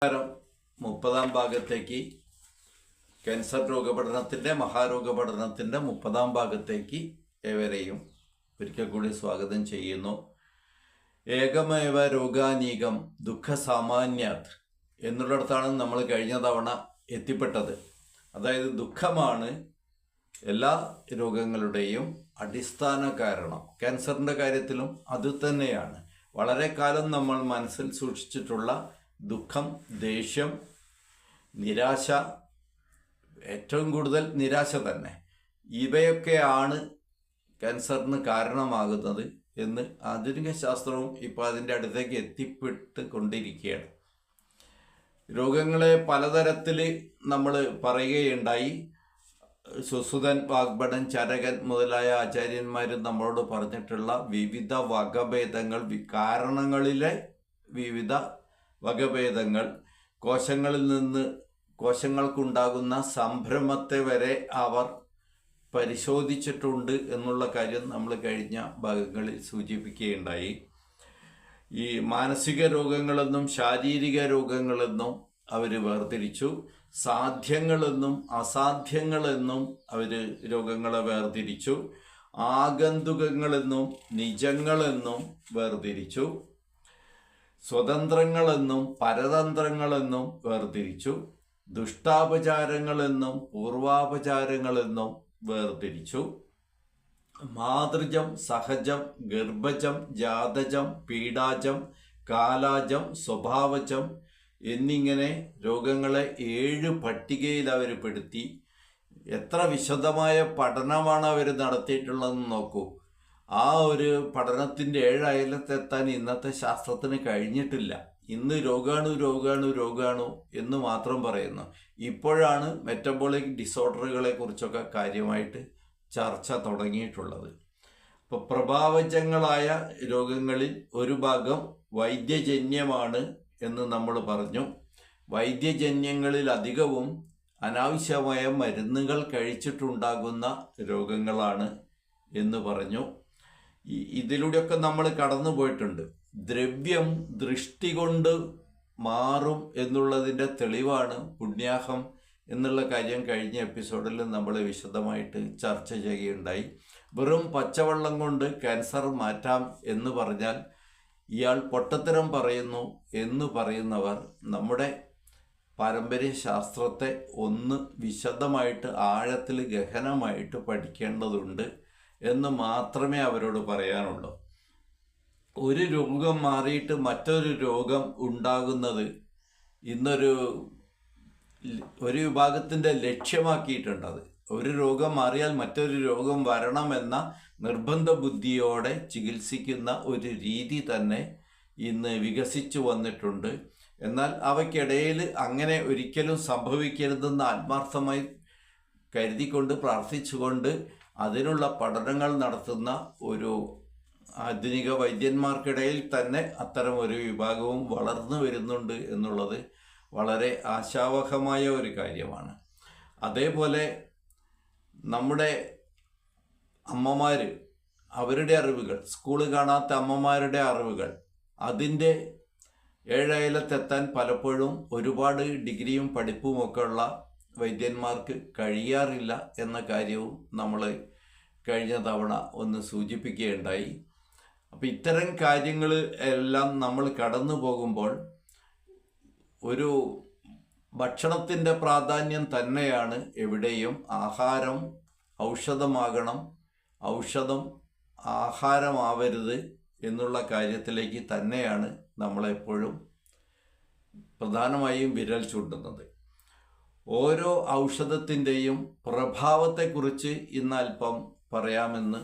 30-ാം ഭാഗത്തേക്ക് ക്യാൻസർ രോഗപഠനത്തിൻ്റെ മഹാരോഗപഠനത്തിൻ്റെ 30-ാം ഭാഗത്തേക്ക് ഏവരെയും ഒരിക്കൽ കൂടി സ്വാഗതം ചെയ്യുന്നു. ഏകമേവ രോഗാനീകം ദുഃഖ സാമാന്യാത് എന്നുള്ളിടത്താണ് നമ്മൾ കഴിഞ്ഞ തവണ എത്തിപ്പെട്ടത്. അതായത് ദുഃഖമാണ് എല്ലാ രോഗങ്ങളുടെയും അടിസ്ഥാന കാരണം. ക്യാൻസറിൻ്റെ കാര്യത്തിലും അതുതന്നെയാണ്. വളരെ കാലം നമ്മൾ മനസ്സിൽ സൂക്ഷിച്ചിട്ടുള്ള ദുഃഖം, ദേഷ്യം, നിരാശ, ഏറ്റവും കൂടുതൽ നിരാശ തന്നെ, ഇവയൊക്കെയാണ് ക്യാൻസറിന് കാരണമാകുന്നത് എന്ന് ആധുനിക ശാസ്ത്രവും ഇപ്പോൾ അതിൻ്റെ അടുത്തേക്ക് എത്തിപ്പെട്ട് കൊണ്ടിരിക്കുകയാണ്. രോഗങ്ങളെ പലതരത്തിൽ നമ്മൾ പറയുകയുണ്ടായി. സുസുധൻ, വാഗ്ഭടൻ, ചരകൻ മുതലായ ആചാര്യന്മാരും നമ്മളോട് പറഞ്ഞിട്ടുള്ള വിവിധ വകഭേദങ്ങൾ, കാരണങ്ങളിലെ വിവിധ വകഭേദങ്ങൾ, കോശങ്ങളിൽ നിന്ന് കോശങ്ങൾക്കുണ്ടാകുന്ന സംഭ്രമത്തെ വരെ അവർ പരിശോധിച്ചിട്ടുണ്ട് എന്നുള്ള കാര്യം നമ്മൾ കഴിഞ്ഞ ഭാഗങ്ങളിൽ സൂചിപ്പിക്കുകയുണ്ടായി. ഈ മാനസിക രോഗങ്ങളെന്നും ശാരീരിക രോഗങ്ങളെന്നും അവർ വേർതിരിച്ചു. സാധ്യങ്ങളെന്നും അസാധ്യങ്ങളെന്നും അവർ രോഗങ്ങളെ വേർതിരിച്ചു. ആഗന്തുകങ്ങളെന്നും നിജങ്ങളെന്നും വേർതിരിച്ചു. സ്വതന്ത്രങ്ങളെന്നും പരതന്ത്രങ്ങളെന്നും വേർതിരിച്ചു. ദുഷ്ടാപചാരങ്ങളെന്നും പൂർവാപചാരങ്ങളെന്നും വേർതിരിച്ചു. മാതൃജം, സഹജം, ഗർഭജം, ജാതജം, പീഡാജം, കാലാജം, സ്വഭാവജം എന്നിങ്ങനെ രോഗങ്ങളെ 7 പട്ടികയിൽ അവർ പെടുത്തി. എത്ര വിശദമായ പഠനമാണ് അവർ നടത്തിയിട്ടുള്ളതെന്ന് നോക്കൂ. ആ ഒരു പഠനത്തിൻ്റെ 7 അയലത്തെത്താൻ ഇന്നത്തെ ശാസ്ത്രത്തിന് കഴിഞ്ഞിട്ടില്ല. ഇന്ന് രോഗാണു എന്ന് മാത്രം പറയുന്നു. ഇപ്പോഴാണ് മെറ്റബോളിക് ഡിസോർഡറുകളെ കുറിച്ചൊക്കെ കാര്യമായിട്ട് ചർച്ച തുടങ്ങിയിട്ടുള്ളത്. അപ്പോൾ പ്രഭാവജങ്ങളായ രോഗങ്ങളിൽ ഒരു ഭാഗം വൈദ്യജന്യമാണ് എന്ന് നമ്മൾ പറഞ്ഞു. വൈദ്യജന്യങ്ങളിൽ അധികവും അനാവശ്യമായ മരുന്നുകൾ കഴിച്ചിട്ടുണ്ടാകുന്ന രോഗങ്ങളാണ് എന്ന് പറഞ്ഞു. ഇതിലൂടെയൊക്കെ നമ്മൾ കടന്നു പോയിട്ടുണ്ട്. ദ്രവ്യം ദൃഷ്ടി കൊണ്ട് മാറും എന്നുള്ളതിൻ്റെ തെളിവാണ് പുണ്യാഹം എന്നുള്ള കാര്യം കഴിഞ്ഞ എപ്പിസോഡിൽ നമ്മൾ വിശദമായിട്ട് ചർച്ച ചെയ്യുകയുണ്ടായി. വെറും പച്ചവെള്ളം കൊണ്ട് ക്യാൻസർ മാറ്റാം എന്ന് പറഞ്ഞാൽ ഇയാൾ പൊട്ടത്തരം പറയുന്നു എന്ന് പറയുന്നവർ നമ്മുടെ പാരമ്പര്യ ശാസ്ത്രത്തെ ഒന്ന് വിശദമായിട്ട് ആഴത്തിൽ ഗഹനമായിട്ട് പഠിക്കേണ്ടതുണ്ട് എന്ന് മാത്രമേ അവരോട് പറയാനുള്ളൂ. ഒരു രോഗം മാറിയിട്ട് മറ്റൊരു രോഗം ഉണ്ടാകുന്നത് ഇന്നൊരു വിഭാഗത്തിൻ്റെ ലക്ഷ്യമാക്കിയിട്ടുണ്ട്. അത് ഒരു രോഗം മാറിയാൽ മറ്റൊരു രോഗം വരണമെന്ന നിർബന്ധ ബുദ്ധിയോടെ ചികിത്സിക്കുന്ന ഒരു രീതി തന്നെ ഇന്ന് വികസിച്ചു വന്നിട്ടുണ്ട്. എന്നാൽ അവയ്ക്കിടയിൽ അങ്ങനെ ഒരിക്കലും സംഭവിക്കരുതെന്ന് ആത്മാർത്ഥമായി കരുതിക്കൊണ്ട് പ്രാർത്ഥിച്ചുകൊണ്ട് അതിനുള്ള പഠനങ്ങൾ നടത്തുന്ന ഒരു ആധുനിക വൈദ്യന്മാർക്കിടയിൽ തന്നെ അത്തരം ഒരു വിഭാഗവും വളർന്നു വരുന്നുണ്ട് എന്നുള്ളത് വളരെ ആശാവഹമായ ഒരു കാര്യമാണ്. അതേപോലെ നമ്മുടെ അമ്മമാർ, അവരുടെ അറിവുകൾ, സ്കൂള് കാണാത്ത അമ്മമാരുടെ അറിവുകൾ, അതിൻ്റെ 7 അയലത്തെത്താൻ പലപ്പോഴും ഒരുപാട് ഡിഗ്രിയും പഠിപ്പുമൊക്കെ ഉള്ള വൈദ്യന്മാർക്ക് കഴിയാറില്ല എന്ന കാര്യവും നമ്മൾ കഴിഞ്ഞ തവണ ഒന്ന് സൂചിപ്പിക്കുകയുണ്ടായി. അപ്പം ഇത്തരം കാര്യങ്ങൾ എല്ലാം നമ്മൾ കടന്നു പോകുമ്പോൾ ഒരു ഭക്ഷണത്തിൻ്റെ പ്രാധാന്യം തന്നെയാണ് എവിടെയും. ആഹാരം ഔഷധമാകണം, ഔഷധം ആഹാരമാവരുത് എന്നുള്ള കാര്യത്തിലേക്ക് തന്നെയാണ് നമ്മളെപ്പോഴും പ്രധാനമായും വിരൽ ചൂണ്ടുന്നത്. ഓരോ ഔഷധത്തിൻ്റെയും പ്രഭാവത്തെക്കുറിച്ച് ഇന്ന് അല്പം പറയാമെന്ന്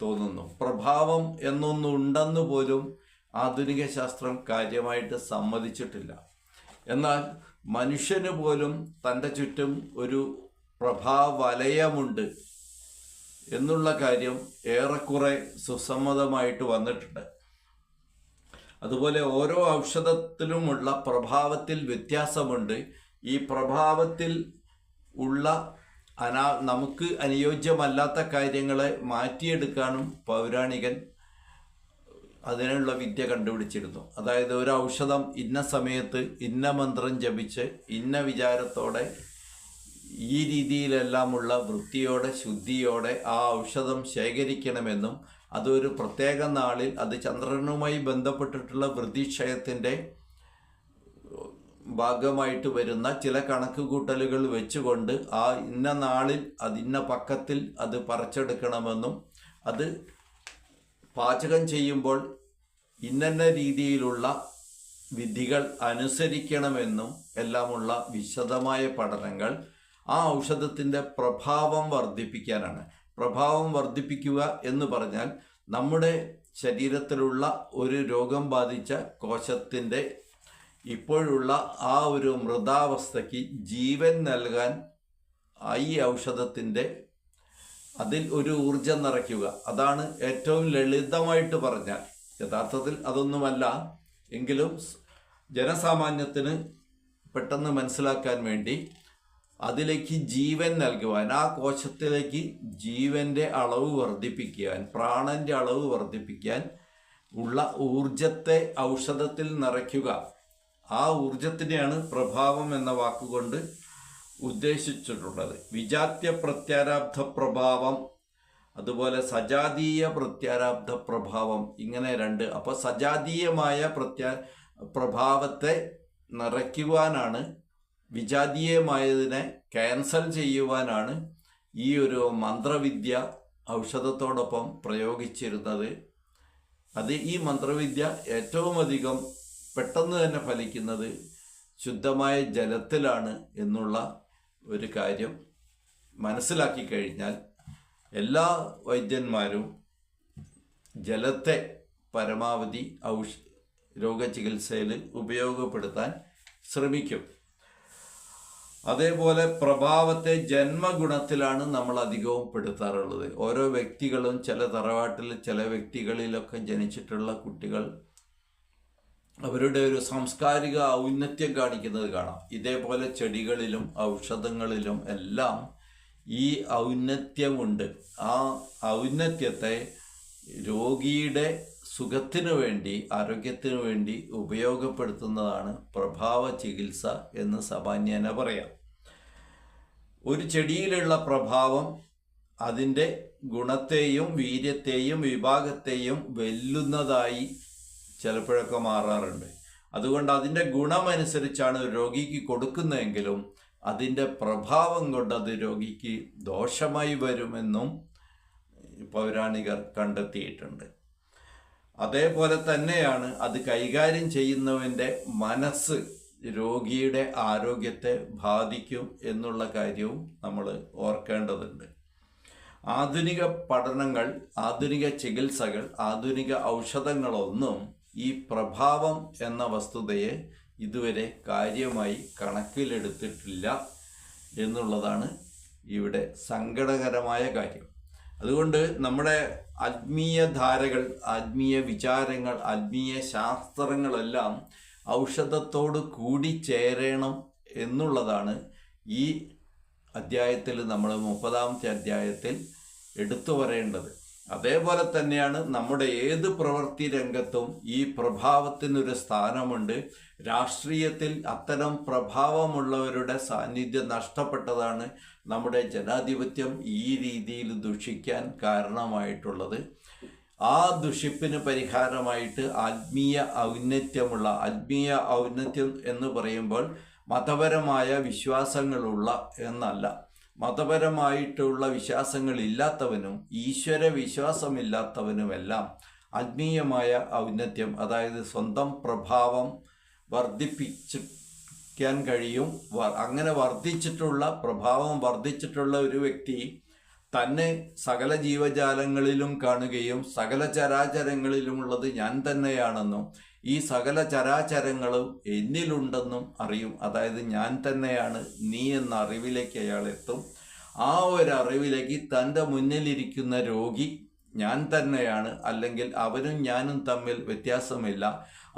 തോന്നുന്നു. പ്രഭാവം എന്നൊന്നുണ്ടെന്ന് പോലും ആധുനിക ശാസ്ത്രം കാര്യമായിട്ട് സമ്മതിച്ചിട്ടില്ല. എന്നാൽ മനുഷ്യന് പോലും തൻ്റെ ചുറ്റും ഒരു പ്രഭാവലയമുണ്ട് എന്നുള്ള കാര്യം ഏറെക്കുറെ സുസമ്മതമായിട്ട് വന്നിട്ടുണ്ട്. അതുപോലെ ഓരോ ഔഷധത്തിലുമുള്ള പ്രഭാവത്തിൽ വ്യത്യാസമുണ്ട്. ഈ പ്രഭാവത്തിൽ ഉള്ള നമുക്ക് അനുയോജ്യമല്ലാത്ത കാര്യങ്ങളെ മാറ്റിയെടുക്കാനും പൗരാണികൻ അതിനുള്ള വിദ്യ കണ്ടുപിടിച്ചിരുന്നു. അതായത് ഒരു ഔഷധം ഇന്ന സമയത്ത് ഇന്ന മന്ത്രം ജപിച്ച് ഇന്ന വിചാരത്തോടെ ഈ രീതിയിലെല്ലാമുള്ള വൃത്തിയോടെ ശുദ്ധിയോടെ ആ ഔഷധം ശേഖരിക്കണമെന്നും അതൊരു പ്രത്യേക നാളിൽ അത് ചന്ദ്രനുമായി ബന്ധപ്പെട്ടിട്ടുള്ള വൃദ്ധിക്ഷയത്തിൻ്റെ ഭാഗമായിട്ട് വരുന്ന ചില കണക്കുകൂട്ടലുകൾ വെച്ചുകൊണ്ട് ആ ഇന്ന നാളിൽ അതിന്ന പക്കത്തിൽ അത് പറിച്ചെടുക്കണമെന്നും അത് പാചകം ചെയ്യുമ്പോൾ ഇന്ന രീതിയിലുള്ള വിധികൾ അനുസരിക്കണമെന്നും എല്ലാമുള്ള വിശദമായ പഠനങ്ങൾ ആ ഔഷധത്തിൻ്റെ പ്രഭാവം വർദ്ധിപ്പിക്കാനാണ്. പ്രഭാവം വർദ്ധിപ്പിക്കുക എന്ന് പറഞ്ഞാൽ നമ്മുടെ ശരീരത്തിലുള്ള ഒരു രോഗം ബാധിച്ച കോശത്തിൻ്റെ ഇപ്പോഴുള്ള ആ ഒരു മൃതാവസ്ഥയ്ക്ക് ജീവൻ നൽകാൻ ഈ ഔഷധത്തിൻ്റെ അതിൽ ഒരു ഊർജം നിറയ്ക്കുക. അതാണ് ഏറ്റവും ലളിതമായിട്ട് പറഞ്ഞാൽ. യഥാർത്ഥത്തിൽ അതൊന്നുമല്ല, എങ്കിലും ജനസാമാന്യത്തിന് പെട്ടെന്ന് മനസ്സിലാക്കാൻ വേണ്ടി അതിലേക്ക് ജീവൻ നൽകുവാൻ, ആ കോശത്തിലേക്ക് ജീവൻ്റെ അളവ് വർദ്ധിപ്പിക്കാൻ, പ്രാണൻ്റെ അളവ് വർദ്ധിപ്പിക്കാൻ ഉള്ള ഊർജത്തെ ഔഷധത്തിൽ നിറയ്ക്കുക. ആ ഊർജത്തിനെയാണ് പ്രഭാവം എന്ന വാക്കുകൊണ്ട് ഉദ്ദേശിച്ചിട്ടുള്ളത്. വിജാത്യ പ്രത്യാരാബ്ധ പ്രഭാവം, അതുപോലെ സജാതീയ പ്രത്യാരാബ്ധ പ്രഭാവം, ഇങ്ങനെ രണ്ട്. അപ്പോൾ സജാതീയമായ പ്രഭാവത്തെ നിറയ്ക്കുവാനാണ്, വിജാതീയമായതിനെ ക്യാൻസൽ ചെയ്യുവാനാണ് ഈ ഒരു മന്ത്രവിദ്യ ഔഷധത്തോടൊപ്പം പ്രയോഗിച്ചിരുന്നത്. അത് ഈ മന്ത്രവിദ്യ ഏറ്റവും അധികം പെട്ടെന്ന് തന്നെ ഫലിക്കുന്നത് ശുദ്ധമായ ജലത്തിലാണ് എന്നുള്ള ഒരു കാര്യം മനസ്സിലാക്കി കഴിഞ്ഞാൽ എല്ലാ വൈദ്യന്മാരും ജലത്തെ പരമാവധി രോഗചികിത്സയിൽ ഉപയോഗപ്പെടുത്താൻ ശ്രമിക്കും. അതേപോലെ പ്രഭാവത്തെ ജന്മഗുണത്തിലാണ് നമ്മൾ അധികവും പെടുത്താറുള്ളത്. ഓരോ വ്യക്തികളും ചില തറവാട്ടിൽ ചില വ്യക്തികളിലൊക്കെ ജനിച്ചിട്ടുള്ള കുട്ടികൾ അവരുടെ ഒരു സാംസ്കാരിക ഔന്നത്യം കാണിക്കുന്നത് കാണാം. ഇതേപോലെ ചെടികളിലും ഔഷധങ്ങളിലും എല്ലാം ഈ ഔന്നത്യമുണ്ട്. ആ ഔന്നത്യത്തെ രോഗിയുടെ സുഖത്തിനു വേണ്ടി, ആരോഗ്യത്തിനു വേണ്ടി ഉപയോഗപ്പെടുത്തുന്നതാണ് പ്രഭാവ ചികിത്സ എന്ന് സാമാന്യേന പറയാം. ഒരു ചെടിയിലുള്ള പ്രഭാവം അതിൻ്റെ ഗുണത്തെയും വീര്യത്തെയും വിഭാഗത്തെയും വെല്ലുന്നതായി ചിലപ്പോഴൊക്കെ മാറാറുണ്ട്. അതുകൊണ്ട് അതിൻ്റെ ഗുണമനുസരിച്ചാണ് രോഗിക്ക് കൊടുക്കുന്നതെങ്കിലും അതിൻ്റെ പ്രഭാവം കൊണ്ട് അത് രോഗിക്ക് ദോഷമായി വരുമെന്നും പൗരാണികർ കണ്ടെത്തിയിട്ടുണ്ട്. അതേപോലെ തന്നെയാണ് അത് കൈകാര്യം ചെയ്യുന്നവൻ്റെ മനസ്സ് രോഗിയുടെ ആരോഗ്യത്തെ ബാധിക്കും എന്നുള്ള കാര്യവും നമ്മൾ ഓർക്കേണ്ടതുണ്ട്. ആധുനിക പഠനങ്ങൾ, ആധുനിക ചികിത്സകൾ, ആധുനിക ഔഷധങ്ങളൊന്നും ഈ പ്രഭാവം എന്ന വസ്തുതയെ ഇതുവരെ കാര്യമായി കണക്കിലെടുത്തിട്ടില്ല എന്നുള്ളതാണ് ഇവിടെ സങ്കടകരമായ കാര്യം. അതുകൊണ്ട് നമ്മുടെ ആത്മീയ ധാരകൾ, ആത്മീയ വിചാരങ്ങൾ, ആത്മീയ ശാസ്ത്രങ്ങളെല്ലാം ഔഷധത്തോട് കൂടി ചേരണം എന്നുള്ളതാണ് ഈ അധ്യായത്തിൽ, നമ്മൾ 30-ാമത്തെ അധ്യായത്തിൽ എടുത്തു പറയേണ്ടത്. അതേപോലെ തന്നെയാണ് നമ്മുടെ ഏത് പ്രവൃത്തി രംഗത്തും ഈ പ്രഭാവത്തിനൊരു സ്ഥാനമുണ്ട്. രാഷ്ട്രീയത്തിൽ അത്തരം പ്രഭാവമുള്ളവരുടെ സാന്നിധ്യം നഷ്ടപ്പെട്ടതാണ് നമ്മുടെ ജനാധിപത്യം ഈ രീതിയിൽ ദുഷിക്കാൻ കാരണമായിട്ടുള്ളത്. ആ ദുഷിപ്പിന് പരിഹാരമായിട്ട് ആത്മീയ ഔന്നത്യമുള്ള, ആത്മീയ ഔന്നത്യം എന്ന് പറയുമ്പോൾ മതപരമായ വിശ്വാസങ്ങളുള്ള എന്നല്ല, മതപരമായിട്ടുള്ള വിശ്വാസങ്ങളില്ലാത്തവനും ഈശ്വര വിശ്വാസമില്ലാത്തവനുമെല്ലാം ആത്മീയമായ ഔന്നത്യം, അതായത് സ്വന്തം പ്രഭാവം വർദ്ധിപ്പിക്കാൻ കഴിയും. അങ്ങനെ വർദ്ധിച്ചിട്ടുള്ള പ്രഭാവം വർദ്ധിച്ചിട്ടുള്ള ഒരു വ്യക്തി തന്നെ സകല ജീവജാലങ്ങളിലും കാണുകയും സകല ചരാചരങ്ങളിലുമുള്ളത് ഞാൻ തന്നെയാണെന്നും ഈ സകല ചരാചരങ്ങളും എന്നിലുണ്ടെന്നും അറിയും. അതായത് ഞാൻ തന്നെയാണ് നീ എന്ന അറിവിലേക്ക് അയാൾ എത്തും. ആ ഒരു അറിവിലേക്ക് തൻ്റെ മുന്നിലിരിക്കുന്ന രോഗി ഞാൻ തന്നെയാണ്, അല്ലെങ്കിൽ അവനും ഞാനും തമ്മിൽ വ്യത്യാസമില്ല,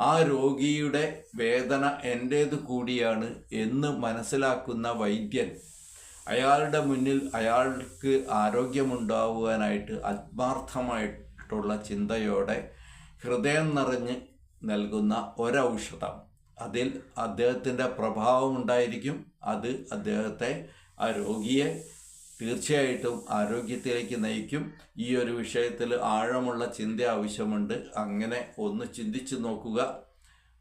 ആ രോഗിയുടെ വേദന എൻ്റേത് കൂടിയാണ് എന്ന് മനസ്സിലാക്കുന്ന വൈദ്യൻ അയാളുടെ മുന്നിൽ അയാൾക്ക് ആരോഗ്യമുണ്ടാകുവാനായിട്ട് ആത്മാർത്ഥമായിട്ടുള്ള ചിന്തയോടെ ഹൃദയം നിറഞ്ഞ് നൽകുന്ന ഒരൗഷധം. അതിൽ അദ്ദേഹത്തിൻ്റെ പ്രഭാവം ഉണ്ടായിരിക്കും. അത് അദ്ദേഹത്തെ, ആ രോഗിയെ തീർച്ചയായിട്ടും ആരോഗ്യത്തിലേക്ക് നയിക്കും. ഈ ഒരു വിഷയത്തിൽ ആഴമുള്ള ചിന്ത ആവശ്യമുണ്ട്. അങ്ങനെ ഒന്ന് ചിന്തിച്ചു നോക്കുക.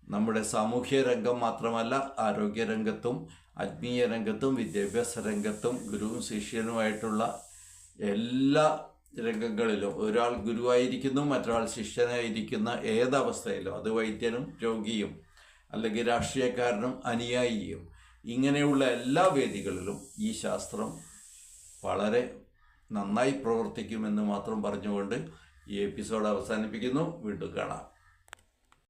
നമ്മുടെ സാമൂഹ്യ രംഗം മാത്രമല്ല, ആരോഗ്യരംഗത്തും ആത്മീയ രംഗത്തും വിദ്യാഭ്യാസ രംഗത്തും ഗുരുവും ശിഷ്യനുമായിട്ടുള്ള എല്ലാ രംഗങ്ങളിലും ഒരാൾ ഗുരുവായിരിക്കുന്നു, മറ്റൊരാൾ ശിഷ്യനായിരിക്കുന്ന ഏതവസ്ഥയിലും, അത് വൈദ്യനും രോഗിയും അല്ലെങ്കിൽ രാഷ്ട്രീയക്കാരനും അനുയായിയും, ഇങ്ങനെയുള്ള എല്ലാ വേദികളിലും ഈ ശാസ്ത്രം വളരെ നന്നായി പ്രവർത്തിക്കുമെന്ന് മാത്രം പറഞ്ഞുകൊണ്ട് ഈ എപ്പിസോഡ് അവസാനിപ്പിക്കുന്നു. വീണ്ടും കാണാം.